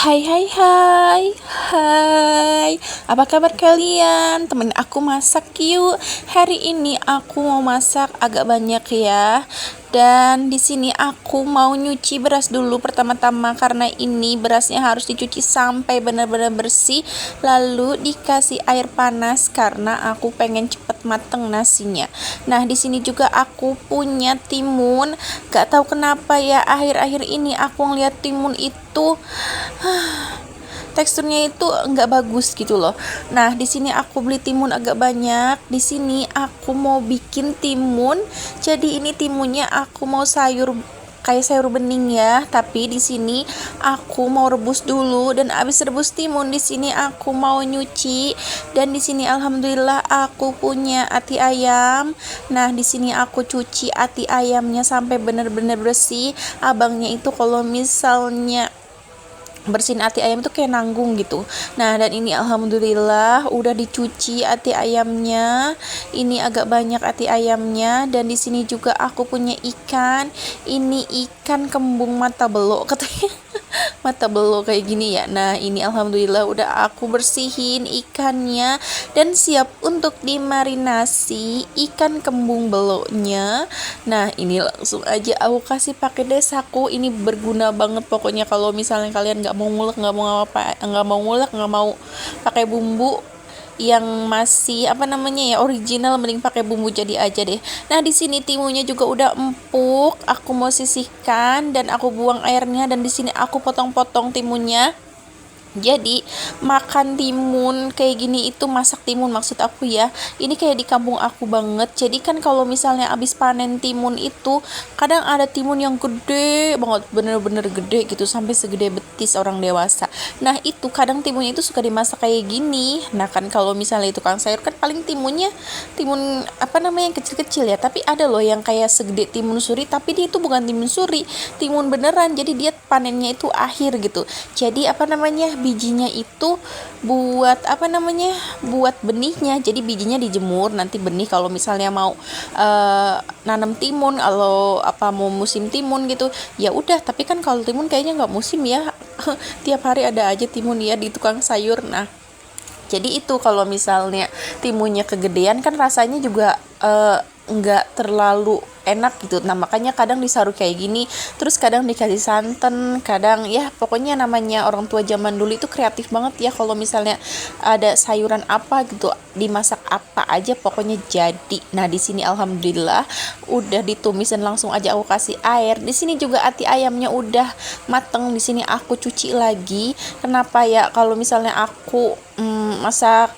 Hai hai hai. Hai. Apa kabar kalian? Temenin aku masak yuk. Hari ini aku mau masak agak banyak ya. Dan di sini aku mau nyuci beras dulu pertama-tama karena ini berasnya harus dicuci sampai benar-benar bersih, lalu dikasih air panas karena aku pengen cepet mateng nasinya. Nah, di sini juga aku punya timun. Gak tahu kenapa ya akhir-akhir ini aku ngeliat timun itu teksturnya itu nggak bagus gitu loh. Nah, di sini aku beli timun agak banyak. Di sini aku mau bikin timun. Jadi ini timunnya aku mau sayur kayak sayur bening ya, tapi di sini aku mau rebus dulu, dan abis rebus timun di sini aku mau nyuci. Dan di sini alhamdulillah aku punya ati ayam. Nah, di sini aku cuci ati ayamnya sampai benar-benar bersih. Abangnya itu kalau misalnya bersihin ati ayam tuh kayak nanggung gitu. Nah, dan ini alhamdulillah udah dicuci ati ayamnya. Ini agak banyak ati ayamnya. Dan di sini juga aku punya ikan. Ini ikan kembung mata belok katanya. Mata belok kayak gini ya. Nah, ini alhamdulillah udah aku bersihin ikannya dan siap untuk dimarinasi ikan kembung beloknya. Nah, ini langsung aja aku kasih pakai desaku. Ini berguna banget pokoknya kalau misalnya kalian nggak mau ngulek, nggak mau pakai bumbu yang masih original, mending pakai bumbu jadi aja deh. Nah, di sini timunnya juga udah empuk, aku mau sisihkan dan aku buang airnya, dan di sini aku potong-potong timunnya. Jadi makan timun kayak gini itu, masak timun maksud aku ya, ini kayak di kampung aku banget. Jadi kan kalau misalnya abis panen timun itu kadang ada timun yang gede banget, bener-bener gede gitu, sampai segede betis orang dewasa. Nah, itu kadang timunnya itu suka dimasak kayak gini. Nah, kan kalau misalnya itu tukang sayur kan paling timunnya timun yang kecil-kecil ya, tapi ada loh yang kayak segede timun suri, tapi dia itu bukan timun suri, timun beneran. Jadi dia panennya itu akhir gitu. Jadi bijinya itu buat buat benihnya. Jadi bijinya dijemur, nanti benih kalau misalnya mau nanam timun, kalau mau musim timun gitu ya udah. Tapi kan kalau timun kayaknya nggak musim ya. Tiap hari ada aja timun ya di tukang sayur. Nah, jadi itu kalau misalnya timunnya kegedean kan rasanya juga nggak terlalu enak gitu. Nah, makanya kadang disaru kayak gini, terus kadang dikasih santan, kadang ya pokoknya namanya orang tua zaman dulu itu kreatif banget ya. Kalau misalnya ada sayuran apa gitu, dimasak apa aja pokoknya jadi. Nah, di sini alhamdulillah udah ditumis dan langsung aja aku kasih air. Di sini juga ati ayamnya udah mateng. Di sini aku cuci lagi. Kenapa ya kalau misalnya aku masak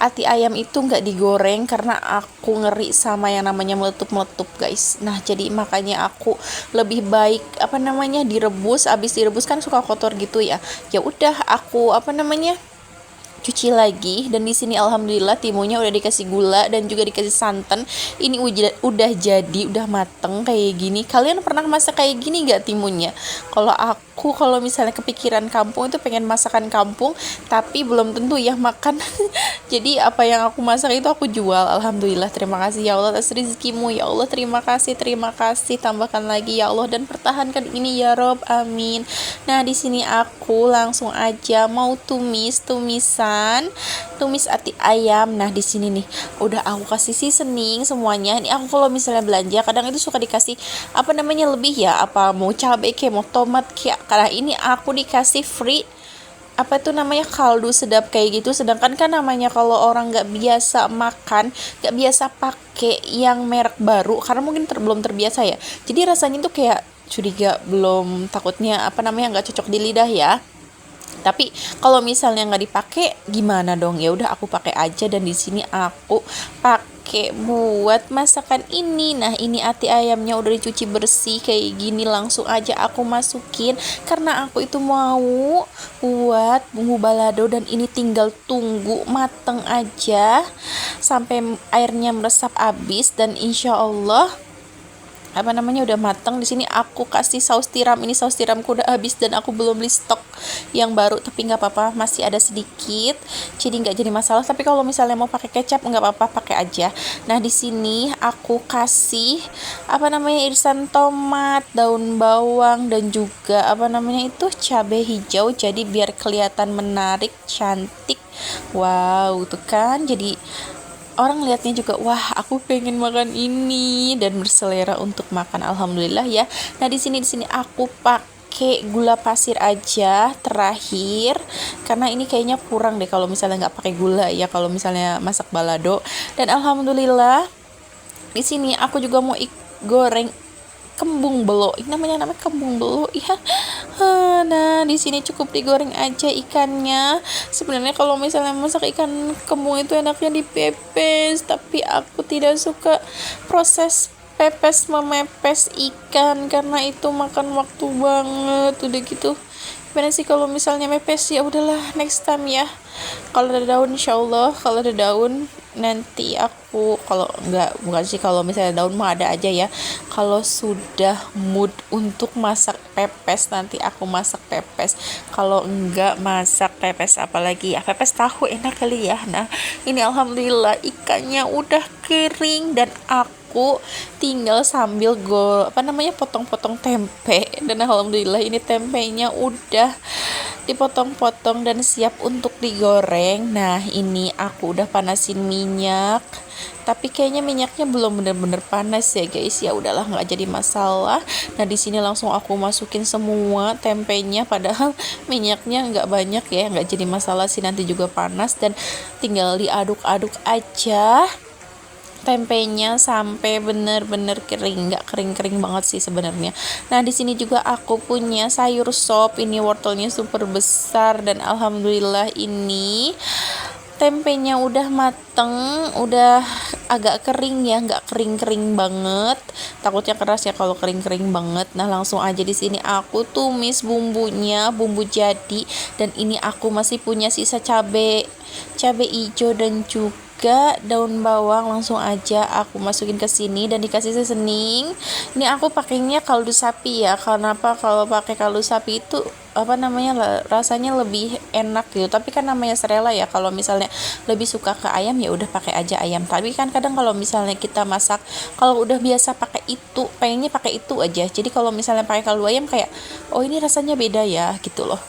ati ayam itu nggak digoreng, karena aku ngeri sama yang namanya meletup guys. Nah, jadi makanya aku lebih baik direbus. Abis direbus kan suka kotor gitu ya. Ya udah aku cuci lagi. Dan di sini alhamdulillah timunnya udah dikasih gula dan juga dikasih santan. Ini udah jadi, udah mateng kayak gini. Kalian pernah masak kayak gini nggak timunnya? Kalau misalnya kepikiran kampung itu pengen masakan kampung, tapi belum tentu ya makan. Jadi apa yang aku masak itu aku jual. Alhamdulillah, terima kasih ya Allah atas rezekimu ya Allah. Terima kasih, tambahkan lagi ya Allah, dan pertahankan ini ya Rob, amin. Nah, di sini aku langsung aja mau tumis ati ayam. Nah, di sini nih udah aku kasih seasoning semuanya. Ini aku kalau misalnya belanja kadang itu suka dikasih lebih ya, mau cabai kayak mau tomat kayak. Karena ini aku dikasih free kaldu sedap kayak gitu. Sedangkan kan namanya kalau orang nggak biasa makan, nggak biasa pakai yang merek baru, karena mungkin belum terbiasa ya, jadi rasanya tuh kayak curiga, belum, takutnya nggak cocok di lidah ya. Tapi kalau misalnya nggak dipakai gimana dong? Ya udah aku pakai aja. Dan di sini aku pakai buat masakan ini. Nah, ini ati ayamnya udah dicuci bersih kayak gini, langsung aja aku masukin karena aku itu mau buat bumbu balado. Dan ini tinggal tunggu mateng aja sampai airnya meresap habis, dan insya Allah udah matang. Di sini aku kasih saus tiram. Ini saus tiramku udah habis dan aku belum beli stok yang baru, tapi nggak apa-apa, masih ada sedikit, jadi nggak jadi masalah. Tapi kalau misalnya mau pakai kecap nggak apa-apa, pakai aja. Nah di sini aku kasih irisan tomat, daun bawang, dan juga itu cabai hijau, jadi biar kelihatan menarik, cantik. Wow, tuh kan, jadi orang lihatnya juga, wah aku pengen makan ini dan berselera untuk makan, alhamdulillah ya. Nah di sini aku pakai gula pasir aja terakhir, karena ini kayaknya kurang deh kalau misalnya nggak pakai gula ya, kalau misalnya masak balado. Dan alhamdulillah di sini aku juga mau goreng kembung belo. Ini namanya kembung belo ya. Nah, di sini cukup digoreng aja ikannya. Sebenarnya kalau misalnya masak ikan kembung itu enaknya dipepes, tapi aku tidak suka proses memepes ikan karena itu makan waktu banget. Udah gitu, gimana sih kalau misalnya mepes? Ya udahlah, next time ya. Kalau ada daun, insyaallah kalau ada daun nanti aku, kalau enggak, bukan sih, kalau misalnya daun mah ada aja ya. Kalau sudah mood untuk masak pepes, nanti aku masak pepes. Kalau enggak masak pepes apalagi ya, pepes tahu enak kali ya. Nah ini alhamdulillah ikannya udah kering dan aku tinggal sambil potong-potong tempe. Dan alhamdulillah ini tempenya udah dipotong-potong dan siap untuk digoreng. Nah ini aku udah panasin minyak, tapi kayaknya minyaknya belum bener-bener panas ya guys. Ya udahlah, nggak jadi masalah. Nah di sini langsung aku masukin semua tempenya, padahal minyaknya nggak banyak ya, nggak jadi masalah sih, nanti juga panas. Dan tinggal diaduk-aduk aja tempenya sampai bener-bener kering, nggak kering-kering banget sih sebenarnya. Nah di sini juga aku punya sayur sop, ini wortelnya super besar, dan alhamdulillah ini tempenya udah mateng, udah agak kering ya, nggak kering-kering banget. Takutnya keras ya kalau kering-kering banget. Nah langsung aja di sini aku tumis bumbunya, bumbu jadi. Dan ini aku masih punya sisa cabai hijau dan juga daun bawang. Langsung aja aku masukin ke sini dan dikasih seasoning. Ini aku pakainya kaldu sapi ya. Kenapa? Kalau pakai kaldu sapi itu rasanya lebih enak gitu. Tapi kan namanya selera ya, kalau misalnya lebih suka ke ayam ya udah pakai aja ayam. Tapi kan kadang kalau misalnya kita masak, kalau udah biasa pakai itu, pengennya pakai itu aja. Jadi kalau misalnya pakai kaldu ayam kayak, oh ini rasanya beda ya gitu loh.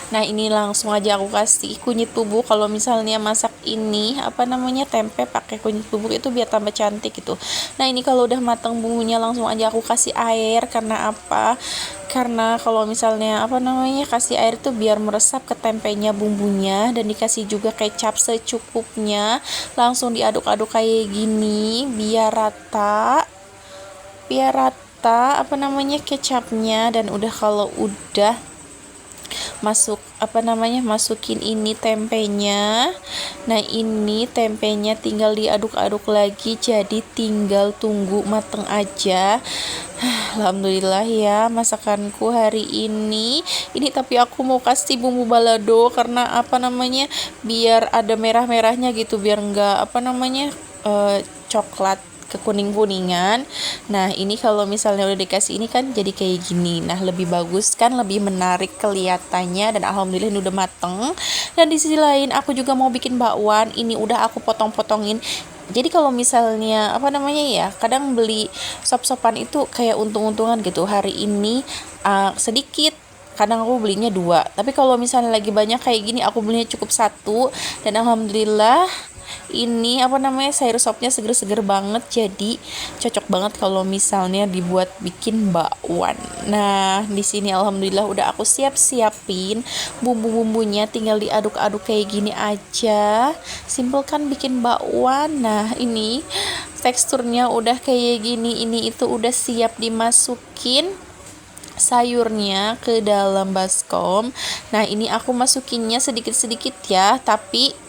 Nah ini langsung aja aku kasih kunyit bubuk. Kalau misalnya masak ini tempe pakai kunyit bubuk itu biar tambah cantik gitu. Nah ini kalau udah matang bumbunya langsung aja aku kasih air. Karena apa? Karena kalau misalnya kasih air tuh biar meresap ke tempenya bumbunya. Dan dikasih juga kecap secukupnya. Langsung diaduk-aduk kayak gini biar rata kecapnya. Dan kalau udah masukin ini tempenya. Nah ini tempenya tinggal diaduk-aduk lagi, jadi tinggal tunggu mateng aja. Alhamdulillah ya masakanku hari ini. Tapi aku mau kasih bumbu balado karena biar ada merah-merahnya gitu, biar enggak coklat kekuning-kuningan. Nah ini kalau misalnya udah dikasih ini kan jadi kayak gini. Nah lebih bagus kan, lebih menarik kelihatannya. Dan alhamdulillah ini udah mateng. Dan di sisi lain aku juga mau bikin bakwan. Ini udah aku potong-potongin. Jadi kalau misalnya kadang beli sop-sopan itu kayak untung-untungan gitu. Hari ini sedikit, kadang aku belinya 2. Tapi kalau misalnya lagi banyak kayak gini, aku belinya cukup 1. Dan alhamdulillah ini sayur sopnya seger-seger banget, jadi cocok banget kalau misalnya dibuat bikin bakwan. Nah di sini alhamdulillah udah aku siapin bumbu-bumbunya, tinggal diaduk-aduk kayak gini aja. Simple kan bikin bakwan. Nah ini teksturnya udah kayak gini, ini itu udah siap dimasukin sayurnya ke dalam baskom. Nah ini aku masukinnya sedikit-sedikit ya, tapi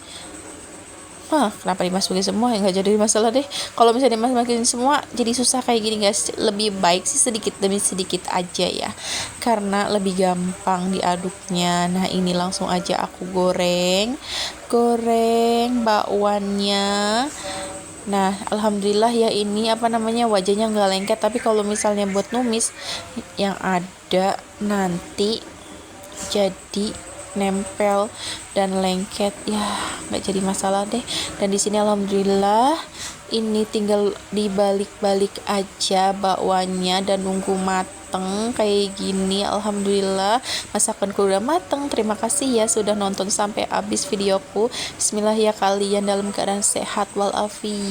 kenapa dimasukin semua ya, nggak jadi masalah deh. Kalau misalnya dimasukin semua jadi susah kayak gini guys. Lebih baik sih sedikit demi sedikit aja ya, karena lebih gampang diaduknya. Nah ini langsung aja aku goreng bakwannya. Nah, alhamdulillah ya, ini apa namanya, wajahnya nggak lengket. Tapi kalau misalnya buat numis, yang ada nanti jadi nempel dan lengket ya, nggak jadi masalah deh. Dan di sini alhamdulillah ini tinggal dibalik-balik aja bakwanya dan nunggu mateng kayak gini. Alhamdulillah masakanku udah mateng. Terima kasih ya sudah nonton sampai habis videoku. Bismillah ya, kalian dalam keadaan sehat walafiat.